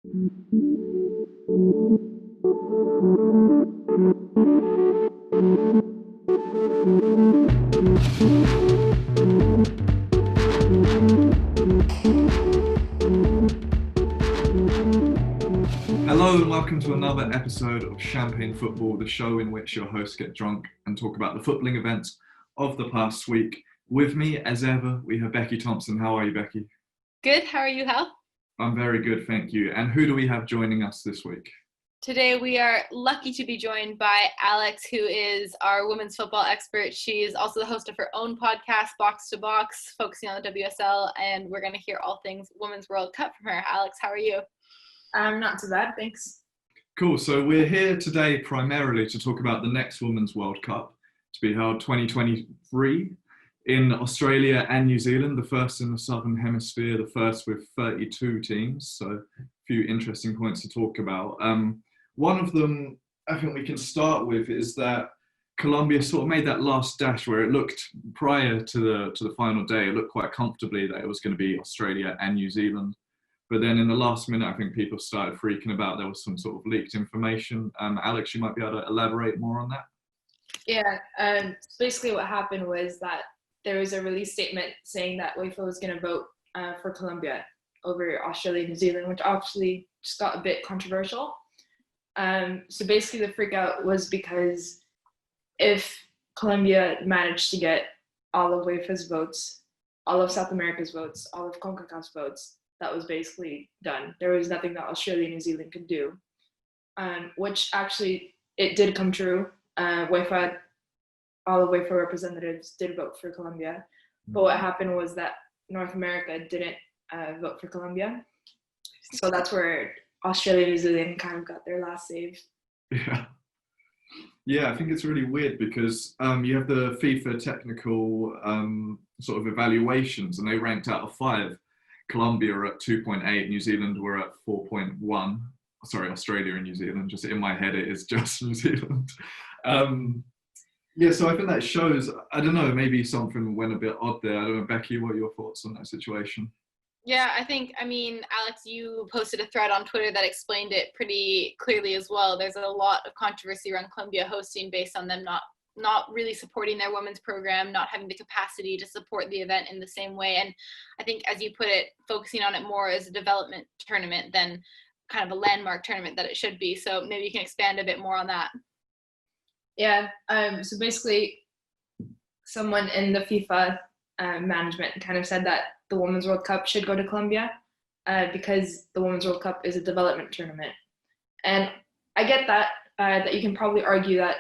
Hello and welcome to another episode of Champagne Football, the show in which your hosts get drunk and talk about the footballing events of the past week. With me, as ever, we have Becky Thompson. How are you, Becky? Good. How are you, Hal? I'm very good, thank you. And who do we have joining us this week? Today we are lucky to be joined by Alex, who is our women's football expert. She is also the host of her own podcast, Box to Box, focusing on the WSL, and we're going to hear all things Women's World Cup from her. Alex, how are you? Not too bad, thanks. Cool, so we're here today primarily to talk about the next Women's World Cup to be held 2023 in Australia and New Zealand, the first in the Southern Hemisphere, the first with 32 teams, so a few interesting points to talk about. One of them I think we can start with is that Colombia sort of made that last dash where it looked, prior to the final day, it looked quite comfortably that it was going to be Australia and New Zealand. But then in the last minute, I think people started freaking about there was some sort of leaked information. Alex, you might be able to elaborate more on that? Yeah, basically what happened was that there was a release statement saying that UEFA was going to vote for Colombia over Australia and New Zealand, which obviously just got a bit controversial. So basically the freak out was because if Colombia managed to get all of UEFA's votes, all of South America's votes, all of CONCACAF's votes, that was basically done. There was nothing that Australia and New Zealand could do, which actually it did come true. UEFA, all of UEFA representatives did vote for Colombia, but what happened was that North America didn't vote for Colombia. So that's where Australia and New Zealand kind of got their last save. Yeah, I think it's really weird because you have the FIFA technical sort of evaluations, and they ranked out of 5. Colombia are at 2.8, New Zealand were at 4.1. Sorry, Australia and New Zealand. Just in my head, it is just New Zealand. Yeah, so I think that shows, I don't know, maybe something went a bit odd there. I don't know, Becky, what are your thoughts on that situation? Yeah, Alex, you posted a thread on Twitter that explained it pretty clearly as well. There's a lot of controversy around Colombia hosting based on them not really supporting their women's program, not having the capacity to support the event in the same way. And I think, as you put it, focusing on it more as a development tournament than kind of a landmark tournament that it should be. So maybe you can expand a bit more on that. Yeah, so basically someone in the FIFA management kind of said that the Women's World Cup should go to Colombia because the Women's World Cup is a development tournament. And I get that, that you can probably argue that,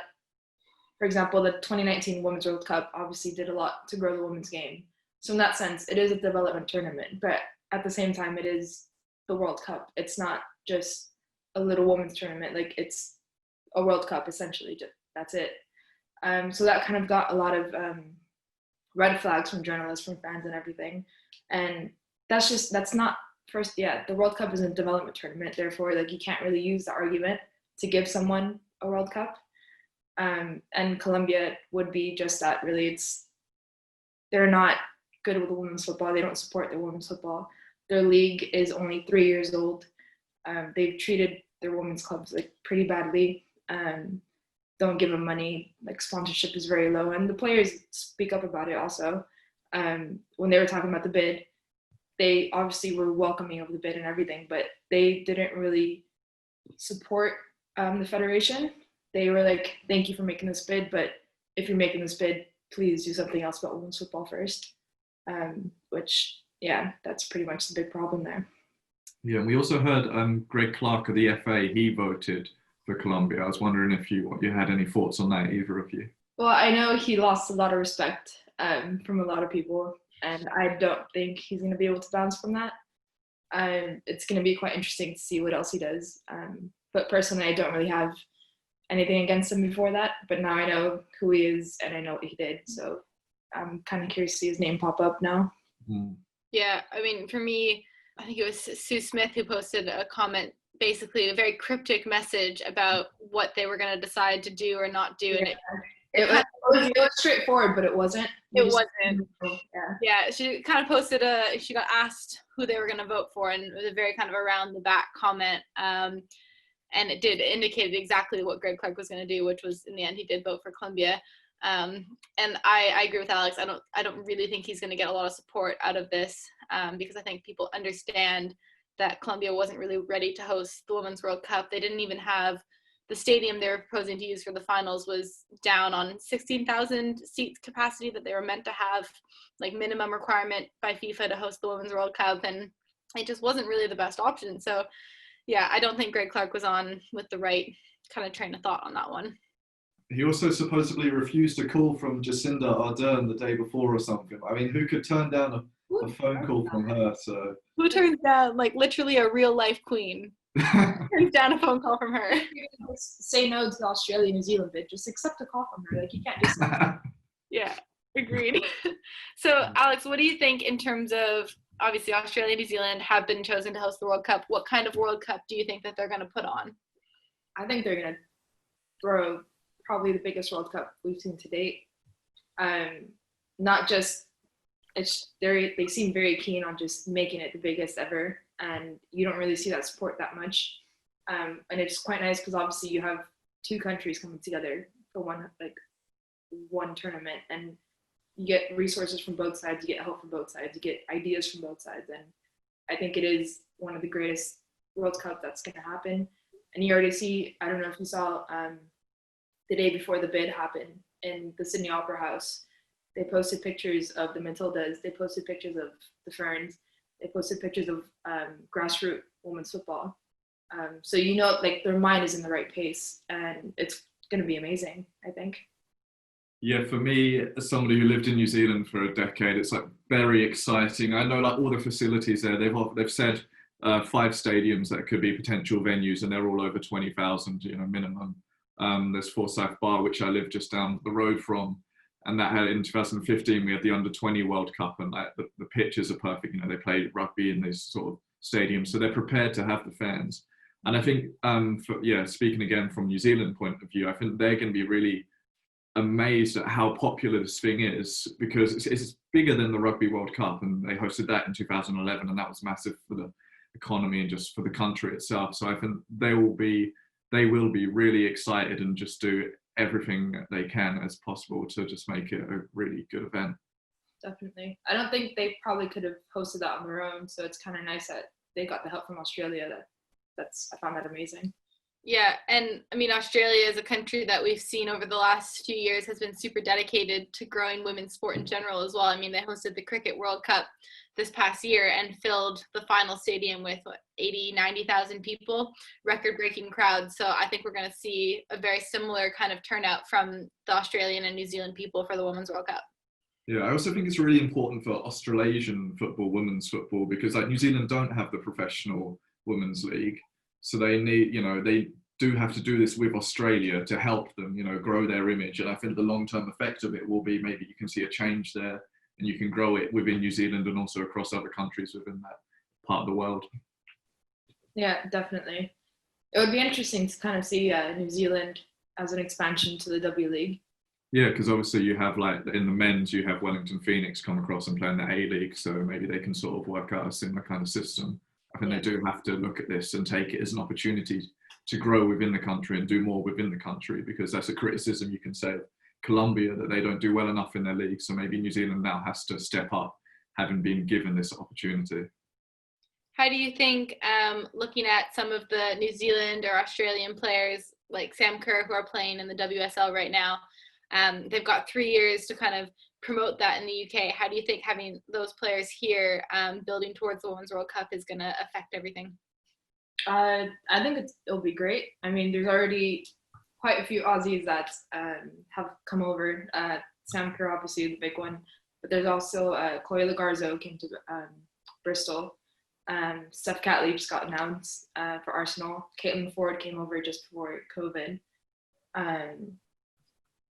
for example, the 2019 Women's World Cup obviously did a lot to grow the women's game. So in that sense, it is a development tournament, but at the same time, it is the World Cup. It's not just a little women's tournament. Like, it's a World Cup, essentially. That's it. So that kind of got a lot of red flags from journalists, from fans and everything. And that's not first. Yeah, the World Cup is a development tournament. Therefore, like, you can't really use the argument to give someone a World Cup. And Colombia would be just that, really. They're not good with women's football. They don't support their women's football. Their league is only 3 years old. They've treated their women's clubs like pretty badly. Don't give them money. Like, sponsorship is very low, and the players speak up about it also. When they were talking about the bid, they obviously were welcoming of the bid and everything, but they didn't really support the federation. They were like, thank you for making this bid, but if you're making this bid, please do something else about women's football first. Which, yeah, that's pretty much the big problem there. Yeah, we also heard Greg Clark of the FA, he voted for Colombia. I was wondering if you had any thoughts on that, either of you. Well, I know he lost a lot of respect from a lot of people, and I don't think he's going to be able to bounce from that. It's going to be quite interesting to see what else he does. But personally, I don't really have anything against him before that, but now I know who he is and I know what he did, so I'm kind of curious to see his name pop up now. Yeah, I mean, for me, I think it was Sue Smith who posted a comment, basically a very cryptic message about what they were going to decide to do or not do. Yeah. And it was straightforward, but it wasn't. Yeah, she kind of posted she got asked who they were going to vote for, and it was a very kind of around the back comment. And it did indicate exactly what Greg Clark was going to do, which was in the end he did vote for Colombia. And I agree with Alex. I don't really think he's going to get a lot of support out of this, because I think people understand that Colombia wasn't really ready to host the Women's World Cup. They didn't even have the stadium they were proposing to use for the finals was down on 16,000 seats capacity that they were meant to have, like minimum requirement by FIFA to host the Women's World Cup, and it just wasn't really the best option. So yeah, I don't think Greg Clark was on with the right kind of train of thought on that one. He also supposedly refused a call from Jacinda Ardern the day before or something. I mean, who could turn down a phone call from her? So who turns down, like, literally a real life queen turns down a phone call from her? Say no to the Australia New Zealand bid. Just accept a call from her. Like, you can't do something. Yeah, agreed. So Alex, what do you think in terms of, obviously Australia and New Zealand have been chosen to host the World Cup? What kind of World Cup do you think that they're going to put on? I think they're going to throw probably the biggest World Cup we've seen to date. Not just, they seem very keen on just making it the biggest ever, and you don't really see that support that much. And it's quite nice because obviously you have two countries coming together for one tournament, and you get resources from both sides, you get help from both sides, you get ideas from both sides, and I think it is one of the greatest World Cup that's going to happen. And you already see, I don't know if you saw the day before the bid happened in the Sydney Opera House, they posted pictures of the Matildas, they posted pictures of the Ferns, they posted pictures of grassroots women's football. So you know, like, their mind is in the right pace, and it's going to be amazing, I think. Yeah, for me, as somebody who lived in New Zealand for a decade, it's like very exciting. I know, like, all the facilities there, they've said 5 stadiums that could be potential venues, and they're all over 20,000, minimum. There's Forsyth Bar, which I live just down the road from, and that had, in 2015 we had the Under-20 World Cup, and like the pitches are perfect. They play rugby in these sort of stadiums, so they're prepared to have the fans. And I think, speaking again from New Zealand point of view, I think they're going to be really amazed at how popular this thing is, because it's bigger than the Rugby World Cup, and they hosted that in 2011, and that was massive for the economy and just for the country itself. So I think they will be really excited and just do everything they can as possible to just make it a really good event. Definitely. I don't think they probably could have hosted that on their own, so it's kind of nice that they got the help from Australia. I found that amazing. Yeah, and I mean, Australia is a country that we've seen over the last few years has been super dedicated to growing women's sport in general as well. I mean, they hosted the Cricket World Cup this past year and filled the final stadium with 90,000 people, record-breaking crowd. So I think we're going to see a very similar kind of turnout from the Australian and New Zealand people for the Women's World Cup. Yeah, I also think it's really important for Australasian football, women's football, because like New Zealand don't have the professional women's league. So they need, they do have to do this with Australia to help them, grow their image. And I think the long-term effect of it will be maybe you can see a change there, and you can grow it within New Zealand and also across other countries within that part of the world. Yeah, definitely. It would be interesting to kind of see New Zealand as an expansion to the W League. Yeah, because obviously you have, like, in the men's, you have Wellington Phoenix come across and play in the A-League, so maybe they can sort of work out a similar kind of system. I think they do have to look at this and take it as an opportunity to grow within the country and do more within the country, because that's a criticism you can say of Colombia, that they don't do well enough in their league. So maybe New Zealand now has to step up, having been given this opportunity. How do you think, looking at some of the New Zealand or Australian players like Sam Kerr, who are playing in the WSL right now, they've got 3 years to kind of promote that in the UK. How do you think having those players here, building towards the Women's World Cup, is going to affect everything? I think it'll be great. I mean, there's already quite a few Aussies that have come over. Sam Kerr, obviously, the big one. But there's also Chloe Lagarzo came to Bristol. Steph Catley just got announced for Arsenal. Caitlin Ford came over just before COVID.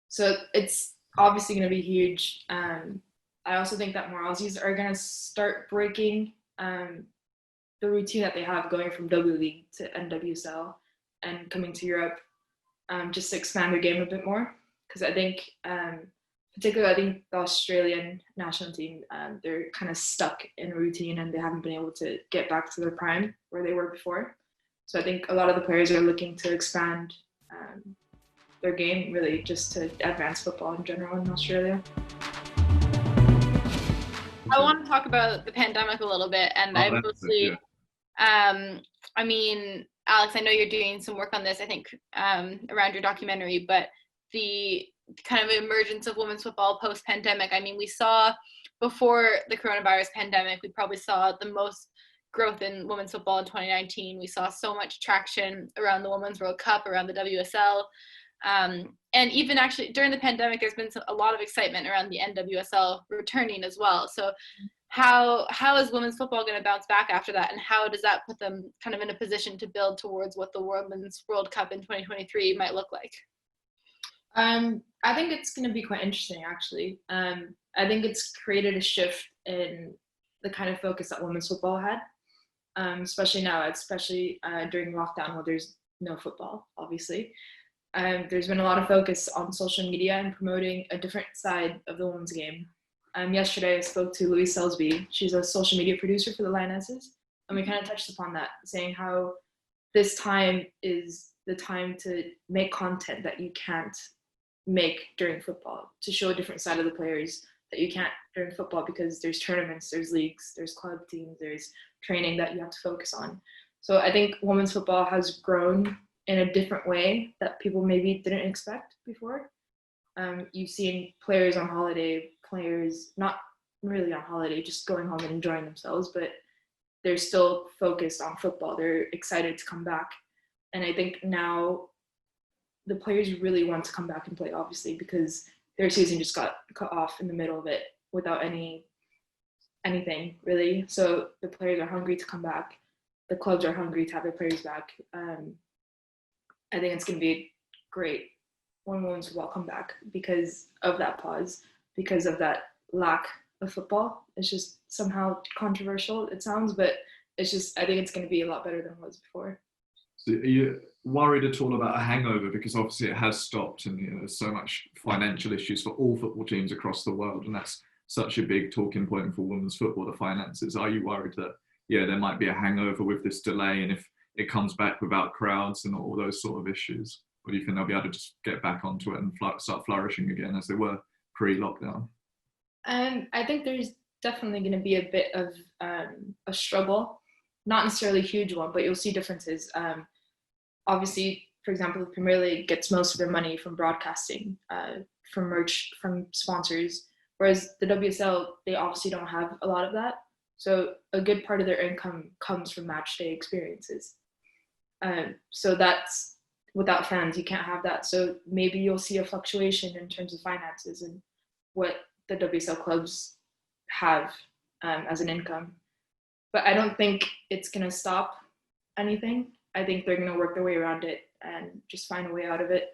So it's obviously going to be huge. I also think that more Aussies are going to start breaking the routine that they have going from W League to NWSL and coming to Europe, just to expand their game a bit more. Because I think particularly I think the Australian national team, they're kind of stuck in a routine and they haven't been able to get back to their prime where they were before. So I think a lot of the players are looking to expand their game really just to advance football in general in Australia. I want to talk about the pandemic a little bit, and I mostly, I mean, Alex, I know you're doing some work on this, I think, around your documentary, but the kind of emergence of women's football post-pandemic. I mean, we saw before the coronavirus pandemic, we probably saw the most growth in women's football in 2019. We saw so much traction around the Women's World Cup, around the WSL. And even actually during the pandemic, there's been a lot of excitement around the NWSL returning as well. So how is women's football going to bounce back after that? And how does that put them kind of in a position to build towards what the Women's World Cup in 2023 might look like? I think it's going to be quite interesting, actually. I think it's created a shift in the kind of focus that women's football had, especially now, especially during lockdown where there's no football, obviously. There's been a lot of focus on social media and promoting a different side of the women's game. Yesterday, I spoke to Louise Selsby. She's a social media producer for the Lionesses, and we kind of touched upon that, saying how this time is the time to make content that you can't make during football, to show a different side of the players that you can't during football because there's tournaments, there's leagues, there's club teams, there's training that you have to focus on. So I think women's football has grown in a different way that people maybe didn't expect before. You've seen players on holiday, players not really on holiday, just going home and enjoying themselves, but they're still focused on football. They're excited to come back. And I think now the players really want to come back and play, obviously, because their season just got cut off in the middle of it without anything really. So the players are hungry to come back. The clubs are hungry to have their players back. I think it's going to be great when women's football come back because of that pause, because of that lack of football. It's just somehow controversial, it sounds, but it's just, I think it's going to be a lot better than it was before. So are you worried at all about a hangover? Because obviously it has stopped and there's so much financial issues for all football teams across the world, and that's such a big talking point for women's football, the finances. Are you worried that, there might be a hangover with this delay, and if it comes back without crowds and all those sort of issues? Or do you think they'll be able to just get back onto it and start flourishing again as they were pre-lockdown? I think there's definitely going to be a bit of a struggle, not necessarily a huge one, but you'll see differences. Obviously, for example, the Premier League gets most of their money from broadcasting, from merch, from sponsors, whereas the WSL, they obviously don't have a lot of that. So a good part of their income comes from match day experiences. So that's, without fans, you can't have that. So maybe you'll see a fluctuation in terms of finances and what the WSL clubs have as an income. But I don't think it's going to stop anything. I think they're going to work their way around it and just find a way out of it.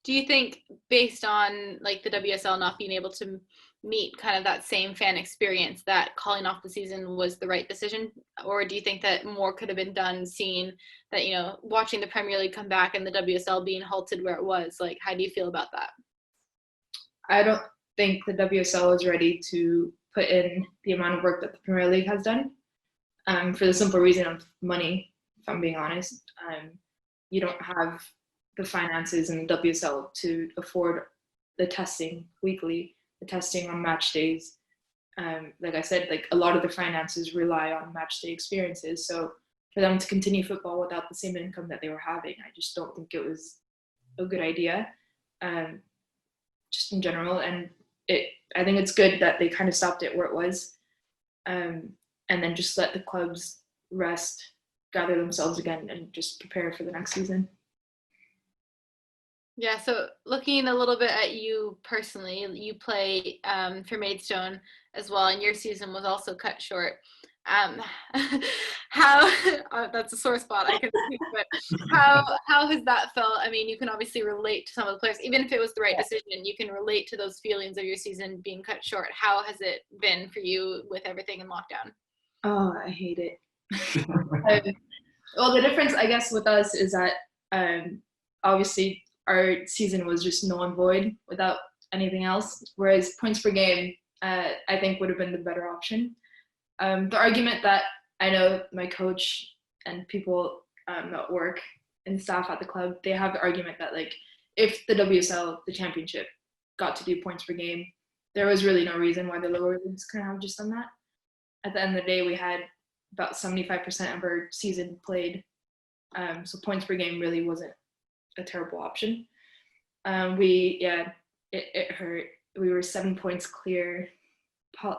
Do you think, based on like the WSL not being able to meet kind of that same fan experience, that calling off the season was the right decision? Or do you think that more could have been done, seeing that, watching the Premier League come back and the WSL being halted where it was? Like, how do you feel about that? I don't think the WSL is ready to put in the amount of work that the Premier League has done, for the simple reason of money, if I'm being honest. You don't have the finances in the WSL to afford the testing weekly, the testing on match days. Like I said, like a lot of the finances rely on match day experiences. So for them to continue football without the same income that they were having, I just don't think it was a good idea, just in general. And I think it's good that they kind of stopped it where it was, and then just let the clubs rest, gather themselves again, and just prepare for the next season. Yeah, so looking a little bit at you personally, you play for Maidstone as well, and your season was also cut short. How that's a sore spot, I can see, but how has that felt? I mean, you can obviously relate to some of the players, even if it was the right decision, you can relate to those feelings of your season being cut short. How has it been for you with everything in lockdown? Oh, I hate it. Well, the difference, I guess, with us is that obviously our season was just null and void without anything else. Whereas points per game, I think would have been the better option. The argument that I know my coach and people at work and staff at the club, they have the argument that like if the WSL, the championship, got to do points per game, there was really no reason why the lower leagues couldn't have just done that. At the end of the day, we had about 75% of our season played, so points per game really wasn't a terrible option. It hurt. We were 7 points clear,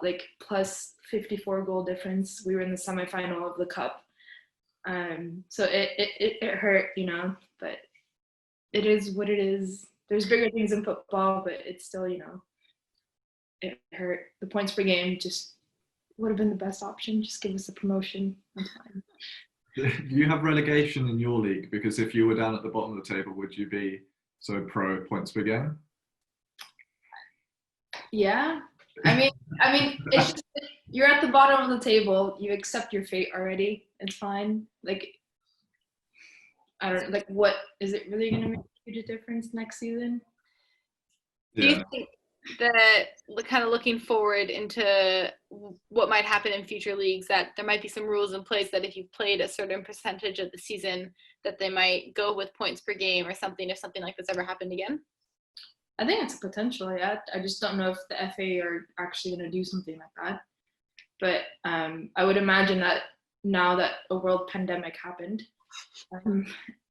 like plus 54 goal difference. We were in the semifinal of the cup, so it hurt, you know. But it is what it is. There's bigger things in football, but it's still, you know, it hurt. The points per game just would have been the best option. Just give us a promotion. That's fine. Do you have relegation in your league? Because if you were down at the bottom of the table, would you be so pro points per game? Yeah. I mean, it's just, you're at the bottom of the table. You accept your fate already. It's fine. Like, I don't know. Like, what is it really going to make a huge difference next season? Yeah. Do you think that, kind of looking forward into what might happen in future leagues, that there might be some rules in place that if you've played a certain percentage of the season, that they might go with points per game or something, if something like this ever happened again? I think it's a potential. Yeah, I just don't know if the FA are actually going to do something like that. But I would imagine that now that a world pandemic happened,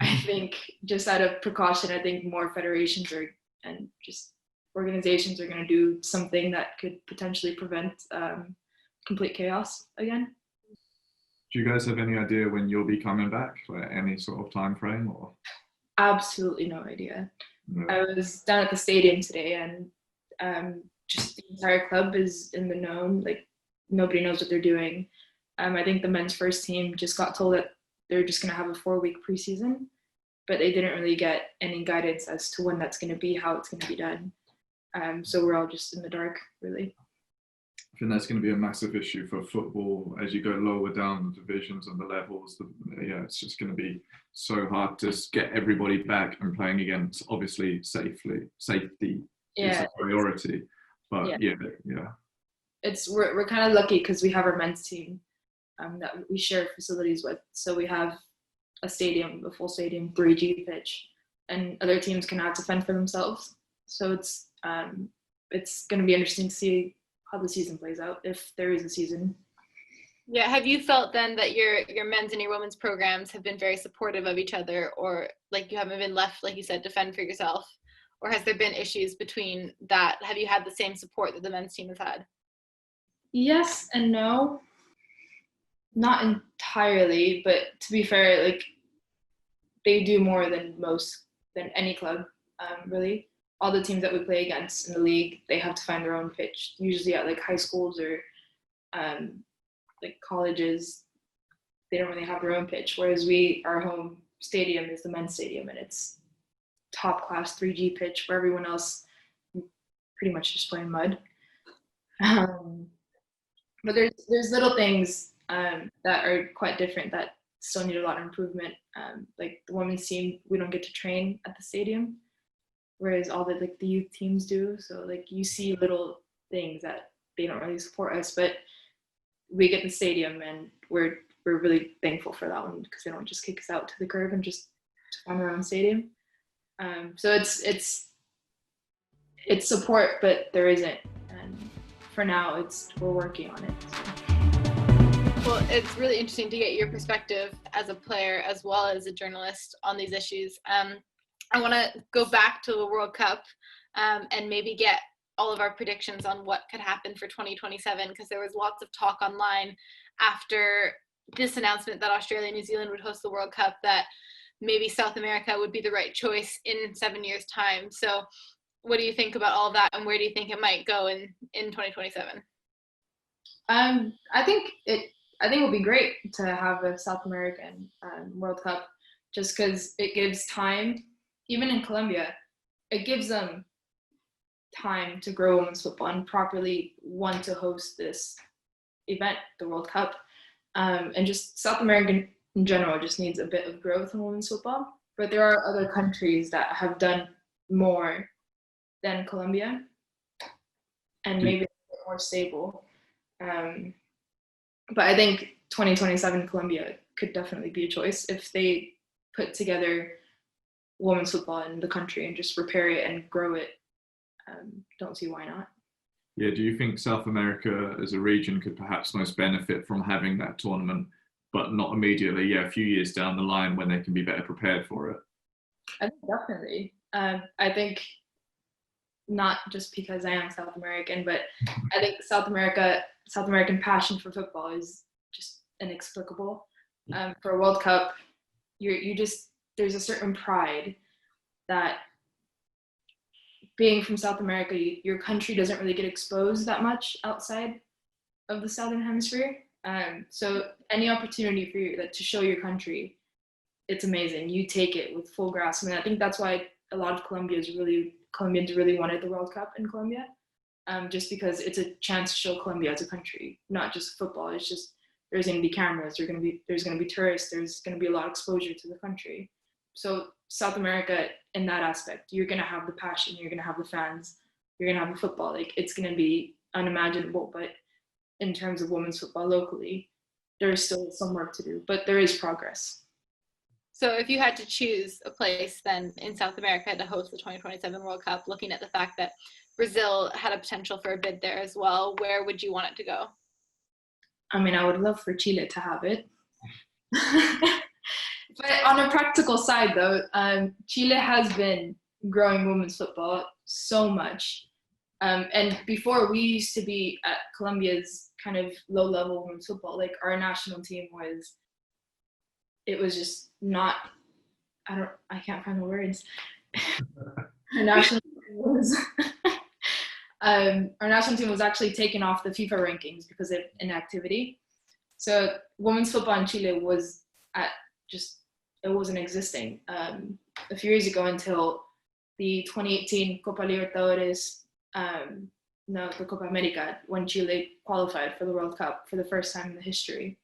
I think just out of precaution, I think more federations and just organizations are going to do something that could potentially prevent complete chaos again. Do you guys have any idea when you'll be coming back? Like any sort of time frame or? Absolutely no idea. No. I was down at the stadium today, and just the entire club is in the known. Like, nobody knows what they're doing. I think the men's first team just got told that they're just going to have a 4-week preseason, but they didn't really get any guidance as to when that's going to be, how it's going to be done. So we're all just in the dark, really. I think that's going to be a massive issue for football as you go lower down the divisions and the levels. It's just going to be so hard to get everybody back and playing against. Obviously, safety is a priority, but yeah. We're kind of lucky because we have our men's team that we share facilities with. So we have a full stadium, 3G pitch, and other teams can have to fend for themselves. So it's going to be interesting to see how the season plays out, if there is a season. Yeah, have you felt then that your men's and your women's programs have been very supportive of each other, or like you haven't been left, like you said, to fend for yourself? Or has there been issues between that? Have you had the same support that the men's team has had? Yes and no. Not entirely, but to be fair, like, they do more than any club, really. All the teams that we play against in the league, they have to find their own pitch, usually at like high schools or like colleges. They don't really have their own pitch, whereas our home stadium is the men's stadium, and it's top class 3G pitch where everyone else pretty much just playing mud. But there's little things that are quite different that still need a lot of improvement. Like the women's team, we don't get to train at the stadium, whereas all the youth teams do. So like you see little things that they don't really support us, but we get the stadium, and we're really thankful for that one, because they don't just kick us out to the curb and just find our own stadium. So it's support, but there isn't. And for now, we're working on it. So. Well, it's really interesting to get your perspective as a player as well as a journalist on these issues. I want to go back to the World Cup and maybe get all of our predictions on what could happen for 2027, because there was lots of talk online after this announcement that Australia and New Zealand would host the World Cup that maybe South America would be the right choice in 7 years' time. So what do you think about all of that, and where do you think it might go in 2027? I think it would be great to have a South American World Cup, just because it gives time. Even in Colombia, it gives them time to grow women's football and properly want to host this event, the World Cup. And just South America in general just needs a bit of growth in women's football. But there are other countries that have done more than Colombia. and maybe a bit more stable. But I think 2027 Colombia could definitely be a choice if they put together women's football in the country and just repair it and grow it. Don't see why not. Yeah, do you think South America as a region could perhaps most benefit from having that tournament, but not immediately, a few years down the line when they can be better prepared for it? I think definitely. I think not just because I am South American, but I think South American passion for football is just inexplicable. For a World Cup, there's a certain pride that being from South America, your country doesn't really get exposed that much outside of the Southern Hemisphere. So any opportunity for you to show your country, it's amazing. You take it with full grasp. I think that's why a lot of Colombians really wanted the World Cup in Colombia, just because it's a chance to show Colombia as a country, not just football. It's just there's going to be cameras, there's going to be tourists, there's going to be a lot of exposure to the country. So South America, in that aspect, you're going to have the passion, you're going to have the fans, you're going to have the football. Like, it's going to be unimaginable. But in terms of women's football locally, there's still some work to do, but there is progress. So if you had to choose a place then in South America to host the 2027 World Cup, looking at the fact that Brazil had a potential for a bid there as well, where would you want it to go? I mean, I would love for Chile to have it. But on a practical side, though, Chile has been growing women's football so much. And before, we used to be at Colombia's kind of low-level women's football. Like, our national team was just not, I can't find the words. Our national team was actually taken off the FIFA rankings because of inactivity. So women's football in Chile it wasn't existing a few years ago until the 2018 Copa Libertadores, the Copa America, when Chile qualified for the World Cup for the first time in the history.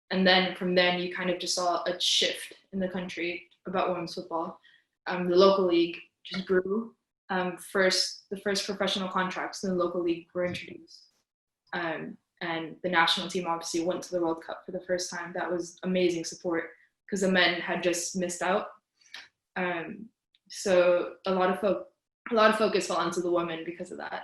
And then from then, you kind of just saw a shift in the country about women's football. The local league just grew. The first professional contracts in the local league were introduced. And the national team obviously went to the World Cup for the first time. That was amazing support because the men had just missed out. So a lot of focus fell onto the women because of that.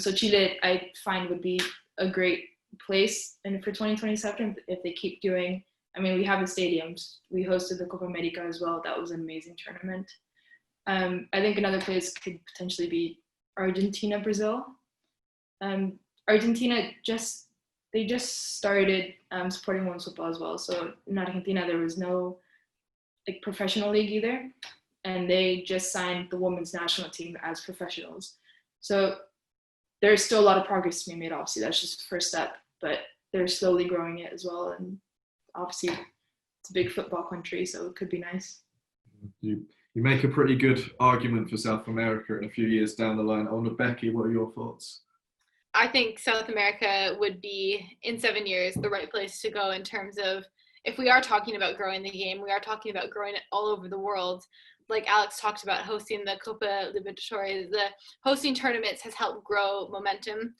So Chile, I find, would be a great place and for 2027 if they keep doing. I mean, we have the stadiums. We hosted the Copa America as well. That was an amazing tournament. I think another place could potentially be Argentina, Brazil. Argentina just started supporting women's football as well. So in Argentina, there was no professional league either, and they just signed the women's national team as professionals. So there's still a lot of progress to be made. Obviously, that's just the first step, but they're slowly growing it as well. And obviously, it's a big football country, so it could be nice. You make a pretty good argument for South America in a few years down the line. Becky, what are your thoughts? I think South America would be, in 7 years, the right place to go in terms of, if we are talking about growing the game, we are talking about growing it all over the world. Like Alex talked about, hosting the Copa Libertadores, the hosting tournaments has helped grow momentum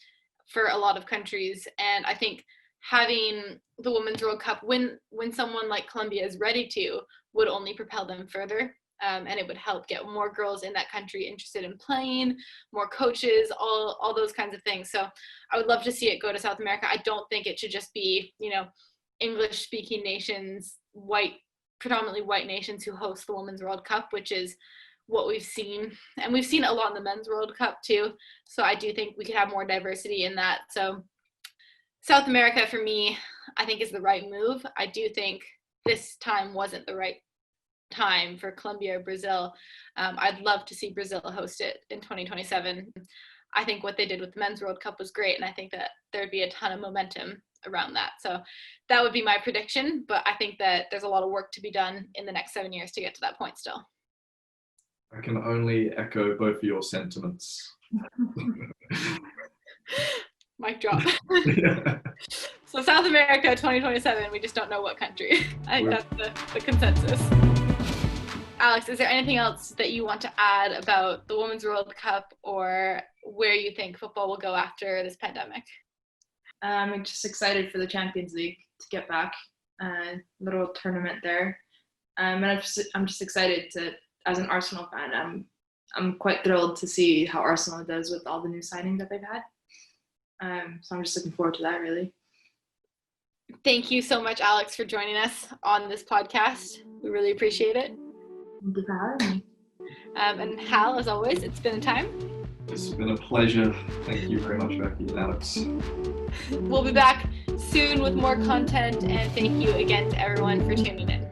for a lot of countries. And I think having the Women's World Cup, when someone like Colombia is ready to, would only propel them further. And it would help get more girls in that country interested in playing, more coaches, all those kinds of things. So I would love to see it go to South America. I don't think it should just be, English-speaking nations, predominantly white nations who host the Women's World Cup, which is what we've seen. And we've seen a lot in the Men's World Cup too. So I do think we could have more diversity in that. So South America, for me, I think is the right move. I do think this time wasn't the right time for Colombia or Brazil. I'd love to see Brazil host it in 2027. I think what they did with the Men's World Cup was great, and I think that there'd be a ton of momentum around that. So that would be my prediction, but I think that there's a lot of work to be done in the next 7 years to get to that point still. I can only echo both of your sentiments. Mic drop. Yeah. So South America 2027, we just don't know what country. I think that's the consensus. Alex, is there anything else that you want to add about the Women's World Cup or where you think football will go after this pandemic? I'm just excited for the Champions League to get back, little tournament there. And I'm just excited to, as an Arsenal fan, I'm quite thrilled to see how Arsenal does with all the new signings that they've had. So I'm just looking forward to that, really. Thank you so much, Alex, for joining us on this podcast. We really appreciate it. Thank you for having me. And Hal, as always, it's been a time. It's been a pleasure. Thank you very much, Becky and Alex. We'll be back soon with more content, and thank you again to everyone for tuning in.